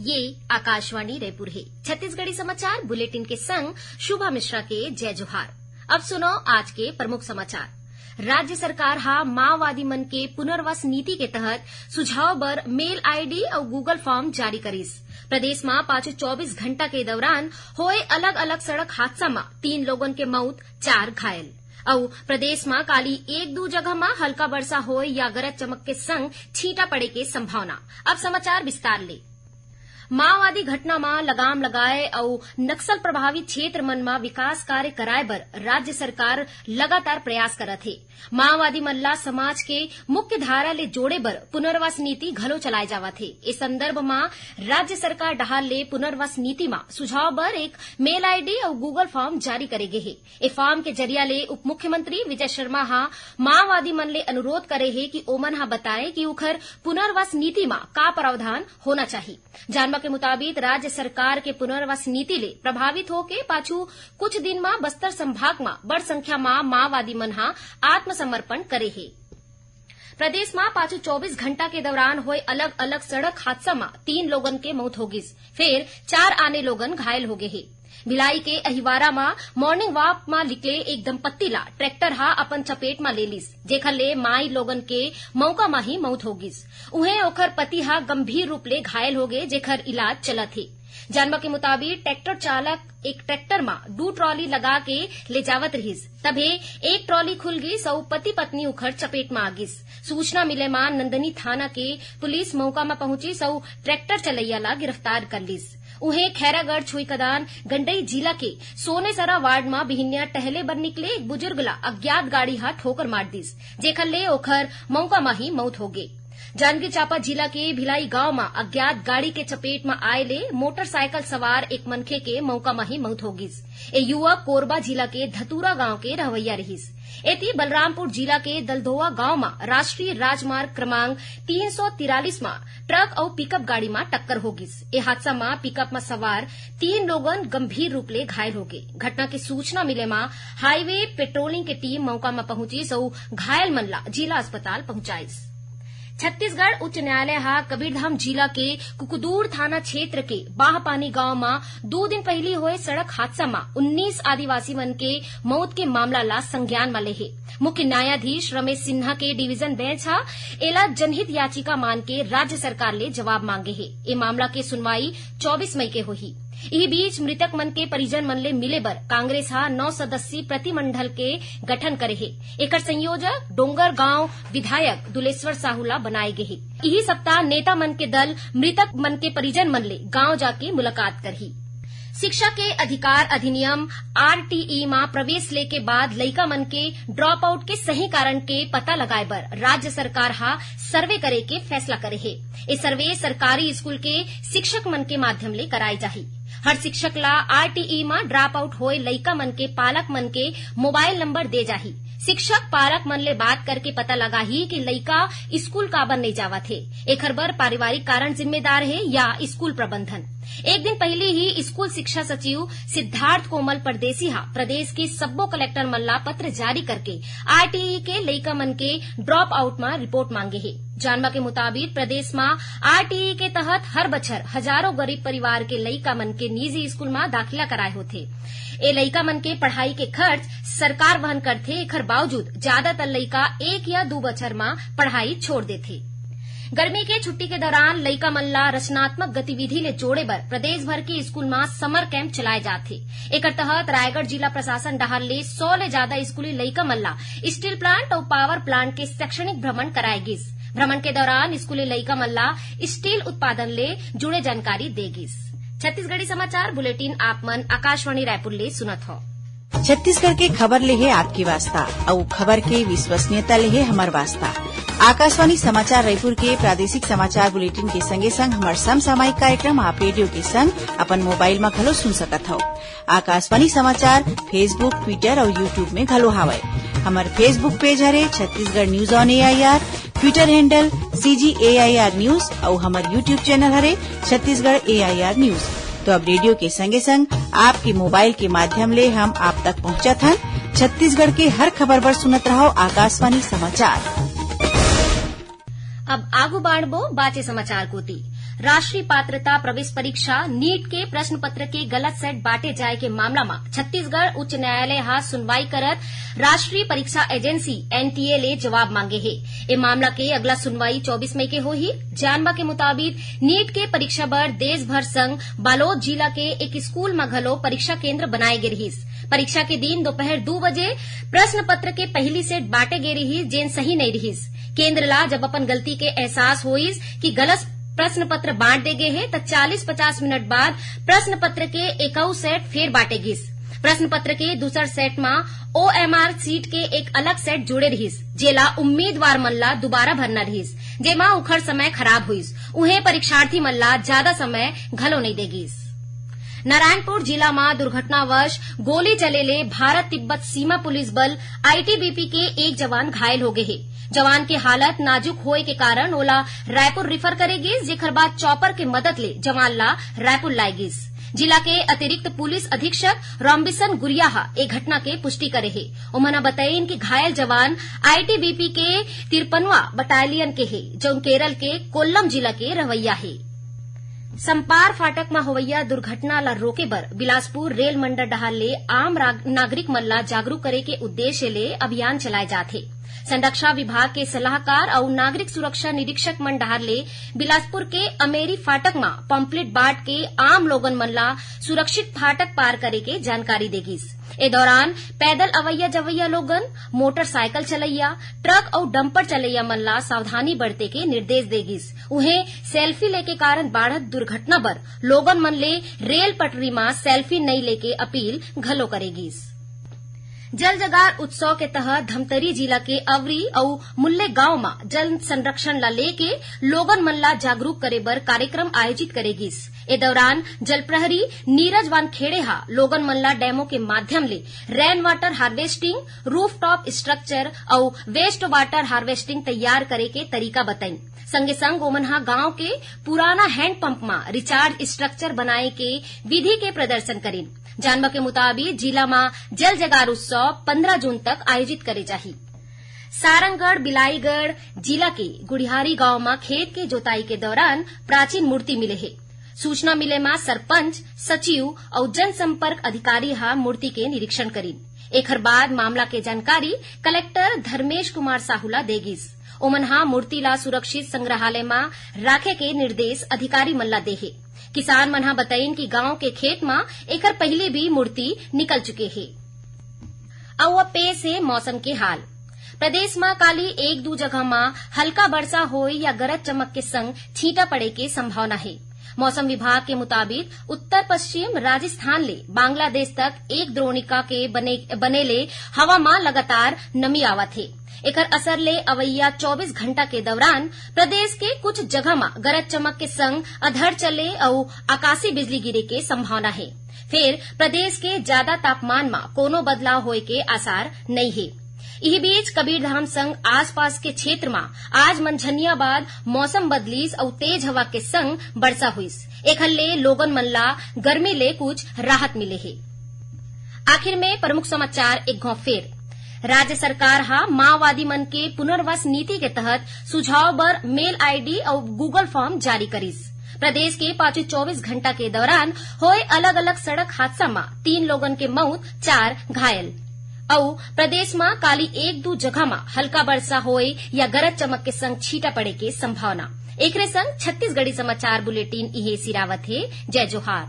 ये आकाशवाणी रायपुर है। छत्तीसगढ़ी समाचार बुलेटिन के संग शुभा मिश्रा के जय जोहार। अब सुनो आज के प्रमुख समाचार। राज्य सरकार हा माओवादी मन के पुनर्वास नीति के तहत सुझाव बर मेल आईडी और गूगल फॉर्म जारी करिस। प्रदेश में पाछू 24 घंटा के दौरान होए अलग अलग सड़क हादसा में 3 लोगन के मौत, 4 घायल। और प्रदेश में काली 1-2 जगह में हल्का वर्षा होए या गरज चमक के संग छींटा पड़े के संभावना। अब समाचार विस्तार ले। माओवादी घटना में लगाम लगाए और नक्सल प्रभावित क्षेत्र मन में विकास कार्य कराए बर राज्य सरकार लगातार प्रयास करत है। माओवादी मल्ला समाज के मुख्य धारा ले जोड़े बर पुनर्वास नीति घलो चलाए जावत है। इस संदर्भ में राज्य सरकार डहाल ले पुनर्वास नीति में सुझाव बर एक मेल आईडी और गूगल फॉर्म जारी करे गे है। ए फॉर्म के जरिया ले उप मुख्यमंत्री विजय शर्मा हा माओवादी मन ले अनुरोध करे है कि ओमन हा बताए कि उखर पुनर्वास नीति में का प्रावधान होना चाहिए। जानवा के मुताबिक राज्य सरकार के पुनर्वास नीति ले प्रभावित होके पाछू कुछ दिन में बस्तर संभाग में बड़ संख्या में माओवादी मन हा आत्मसमर्पण करे है। प्रदेश में पाछू 24 घंटा के दौरान हुए अलग अलग सड़क हादसा में 3 लोगन के मौत हो गिस, फिर 4 आने लोगन घायल हो गए है। भिलाई के अहिवारा में मॉर्निंग वॉक में निकले एक दंपत्ति ला ट्रैक्टर हा अपन चपेट में ले लिस, जेखर ले माई लोगन के मौका में ही मौत हो गिस। उहे ओखर पति हा गंभीर रूप ले घायल हो गए, जेखर इलाज चलत है। जानवा के मुताबिक ट्रैक्टर चालक एक ट्रैक्टर में 2 ट्रॉली लगा के ले जावत रहिस, तभे एक ट्रॉली खुल गिस और पति पत्नी उखर चपेट में आ गिस। सूचना मिले में नंदनी थाना के पुलिस मौका में पहुंचिस और ट्रैक्टर चलैया ला गिरफ्तार कर लिस। उहे खैरागढ़ छुईकदान गंडई जिला के सोनेसरा वार्ड में बिहिनिया टहले बर निकले एक बुजुर्ग ला अज्ञात गाड़ी हा ठोकर मार दिस, जेखर ले ओखर मौका में ही मौत हो गई। जांजगीर चांपा जिला के भिलाई गांव में अज्ञात गाड़ी के चपेट में आए ले मोटरसाइकिल सवार एक मनखे के मौका में ही मौत हो गिस। ए युवक कोरबा जिला के धतूरा गांव के रहवैया रहिस। एती बलरामपुर जिला के दलधोआ गांव में राष्ट्रीय राजमार्ग क्रमांक 343 में ट्रक और पिकअप गाड़ी में टक्कर हो गिस। ए हादसा में पिकअप में सवार 3 लोगन गंभीर रूप ले घायल हो गए। घटना की सूचना मिले में हाईवे पेट्रोलिंग की टीम मौका में पहुंची और घायल मन ला जिला अस्पताल पहुंचाईस। छत्तीसगढ़ उच्च न्यायालय हा कबीरधाम जिला के कुकुदूर थाना क्षेत्र के बाहपानी गांव में 2 दिन पहले हुए सड़क हादसा में 19 आदिवासी मन के मौत के मामला ला संज्ञान में ले है। मुख्य न्यायाधीश रमेश सिन्हा के डिवीजन बेंच हा एला जनहित याचिका मान के राज्य सरकार ले जवाब मांगे है। ये मामला के सुनवाई 24 मई के होही। इही बीच मृतक मन के परिजन मन ले मिले बर कांग्रेस हा 9 सदस्यीय प्रतिमंडल के गठन करे है। एकर संयोजक डोंगर गांव विधायक दुलेश्वर साहू ला बनाए गए है। इही सप्ताह नेता मन के दल मृतक मन के परिजन मन ले गांव जाके मुलाकात करही। शिक्षा के अधिकार अधिनियम आरटीई में प्रवेश ले के बाद लइका मन के ड्रॉप आउट के सही कारण के पता लगाए बर राज्य सरकार हा सर्वे करे के फैसला करे है। ये सर्वे सरकारी स्कूल के शिक्षक मन के माध्यम ले कराई जाही। हर शिक्षक ला आरटीई में ड्रॉप आउट होए लइका मन के पालक मन के मोबाइल नंबर दे जाही। शिक्षक पालक मन ले बात करके पता लगाही कि लइका स्कूल काबर नहीं जावत है। एखर बर पारिवारिक कारण जिम्मेदार है या स्कूल प्रबंधन। एक दिन पहले ही स्कूल शिक्षा सचिव सिद्धार्थ कोमल परदेसी हा प्रदेश के सब्बो कलेक्टर मन ला पत्र जारी करके आरटीई के लइका मन के ड्रॉप आउट में रिपोर्ट मांगे है। जानवा के मुताबिक प्रदेश में आरटीई के तहत हर बछर हजारों गरीब परिवार के लइका मन के निजी स्कूल में दाखिला कराए होथे। ए लइका मन के पढ़ाई के खर्च सरकार वहन करथे। एखर बावजूद ज्यादातर लइका 1 या 2 बछर में पढ़ाई छोड़ देथे। गर्मी के छुट्टी के दौरान लइका मन ला रचनात्मक गतिविधि ले जोड़े बर प्रदेश भर के स्कूल में समर कैंप चलाए जाथे। एकर तहत रायगढ़ जिला प्रशासन डहार ले 100 ले ज्यादा स्कूली लइका मन ला स्टील प्लांट और पावर प्लांट के शैक्षणिक भ्रमण कराए गिस। भ्रमण के दौरान स्कूली लइका मन ला स्टील उत्पादन ले जुड़े जानकारी दे गिस। छत्तीसगढ़ी समाचार बुलेटिन आप मन आकाशवाणी रायपुर ले सुनत हो। छत्तीसगढ़ के खबर ले है आपकी वास्ता और खबर के विश्वसनीयता ले है हमार वास्ता। आकाशवाणी समाचार रायपुर के प्रादेशिक समाचार बुलेटिन के संगे संग हमार समसामयिक कार्यक्रम आप रेडियो के संग अपन मोबाइल में घलो सुन सकत हो। आकाशवाणी समाचार फेसबुक, ट्विटर और यूट्यूब में घलो हावय। हमार फेसबुक पेज हरे Chhattisgarh news on AIR, Twitter handle CGAIR news और हमार यूट्यूब चैनल हरे छत्तीसगढ़ AIR न्यूज। तो अब रेडियो के संगे संग आपके मोबाइल के माध्यम ले हम आप तक पहुंचत हन। छत्तीसगढ़ के हर खबर पर सुनत रहो आकाशवाणी समाचार। अब आगू बाढ़बो बाचे समाचार कोती। राष्ट्रीय पात्रता प्रवेश परीक्षा नीट के प्रश्न पत्र के गलत सेट बांटे जाए के मामला में छत्तीसगढ़ उच्च न्यायालय हा सुनवाई करत राष्ट्रीय परीक्षा एजेंसी एनटीए ले जवाब मांगे हे। ए मामला के अगला सुनवाई 24 मई के होही। जानवा के मुताबिक नीट के परीक्षा बर देश भर संग बालोद जिला के एक स्कूल में घलो परीक्षा केंद्र बनाए गे रहिस। परीक्षा के दिन दोपहर 2 बजे प्रश्न पत्र के पहली सेट बांटे गे रहिस, जेन सही नहीं रहिस। केंद्र ला जब अपन गलती के एहसास होइस कि गलत प्रश्न पत्र बांट दे गए हैं, तो 40-50 मिनट बाद प्रश्न पत्र के एकऊ सेट फिर बांटे गिस। प्रश्न पत्र के दूसर सेट में ओएमआर सीट के एक अलग सेट जुड़े रहिस, जेला उम्मीदवार मन ला दोबारा भरना रहिस, जेमा उखर समय खराब हुइस। उहे परीक्षार्थी मन ला ज्यादा समय घलो नहीं देगिस। नारायणपुर जिला में दुर्घटनावश गोली चलेले भारत तिब्बत सीमा पुलिस बल आईटीबीपी के एक जवान घायल हो गए है। जवान के हालत नाजुक होए के कारण ओला रायपुर रिफर करे गिस, जेकर बाद चॉपर के मदद ले जवान ला रायपुर लाए गिस। जिला के अतिरिक्त पुलिस अधीक्षक रामबिसन गुरियाहा एक घटना के पुष्टि करे है। उन्होंने बताइन कि घायल जवान आईटीबीपी के 53वां बटालियन के है, जो केरल के कोल्लम जिला के रवैया है। संपार फाटक में होवैया दुर्घटना ला रोके बर बिलासपुर रेल मंडल डहार ले आम नागरिक मन ला जागरूक करे के उद्देश्य ले अभियान चलाए जाथे। संरक्षा विभाग के सलाहकार और नागरिक सुरक्षा निरीक्षक मन डहार ले बिलासपुर के अमेरी फाटक में पंपलेट बांट के आम लोगन मन ला सुरक्षित फाटक पार करे के जानकारी देगिस। ए दौरान पैदल अवैया जवैया लोगन, मोटरसाइकिल चलैया, ट्रक और डंपर चलैया मन ला सावधानी बरते के निर्देश देगिस। उन्हें सेल्फी लेके कारण बाढ़त दुर्घटना बर लोगन मन ले रेल पटरी में सेल्फी नहीं लेके अपील घलो करेगिस। जल जगार उत्सव के तहत धमतरी जिला के अवरी और मुल्ले गांव में जल संरक्षण ला लेके लोगन मन ला जागरूक करे बर कार्यक्रम आयोजित करेगिस। ए दौरान जल प्रहरी नीरज वानखेड़े हा लोगन मन ला डैमों के माध्यम ले rain water harvesting, rooftop structure और वेस्ट वाटर हार्वेस्टिंग तैयार करे के तरीका बताई। संगे संग ओमन हा गांव के पुराना हैंडपंप में रिचार्ज स्ट्रक्चर बनाए के विधि के प्रदर्शन करें। जानवा के मुताबिक जिला में जल जगार उत्सव 15 जून तक आयोजित करे जाही। सारंगगढ़ बिलाईगढ़ जिला के गुड़िहारी गांव में खेत के जोताई के दौरान प्राचीन मूर्ति मिले है। सूचना मिले में सरपंच, सचिव और जनसंपर्क अधिकारी हा मूर्ति के निरीक्षण करी। एकर बाद मामला के जानकारी कलेक्टर धर्मेश कुमार साहुला देगिस। ओमन हा मूर्ति ला सुरक्षित संग्रहालय में राखे के निर्देश अधिकारी मन ला देहे। किसान मन हा बताइन कि गांव के खेत में एकर पहले भी मूर्ति निकल चुके है। अब पेश है मौसम के हाल। प्रदेश में काली 1-2 जगह में हल्का वर्षा होई या गरज चमक के संग छींटा पड़े के संभावना है। मौसम विभाग के मुताबिक उत्तर पश्चिम राजस्थान ले बांग्लादेश तक एक द्रोणिका के बनेले हवा में लगातार नमी आवत है। एकर असर ले अवैया 24 घंटा के दौरान प्रदेश के कुछ जगह में गरज चमक के संग अधर चले और आकाशीय बिजली गिरे के संभावना है। फिर प्रदेश के ज्यादा तापमान में कोनो बदलाव होए के आसार नहीं है। इही बीच कबीरधाम संग आसपास के क्षेत्र में आज मंझनिया बाद मौसम बदलीस और तेज हवा के संग वर्षा हुईस। एखर ले लोगन मन ला गर्मी ले कुछ राहत मिले है। आखिर में प्रमुख समाचार एक घौ फेर। राज्य सरकार हा माओवादी मन के पुनर्वास नीति के तहत सुझाव बर मेल आईडी और गूगल फॉर्म जारी करिस। प्रदेश के 24 घंटा के दौरान होए अलग अलग सड़क हादसा में 3 लोगन के मौत, 4 घायल। और प्रदेश में काली 1-2 जगह में हल्का वर्षा होए या गरज चमक के संग छींटा पड़े के संभावना। एकरे संग छत्तीसगढ़ी समाचार बुलेटिन इहे सिरावत है। जय जोहार।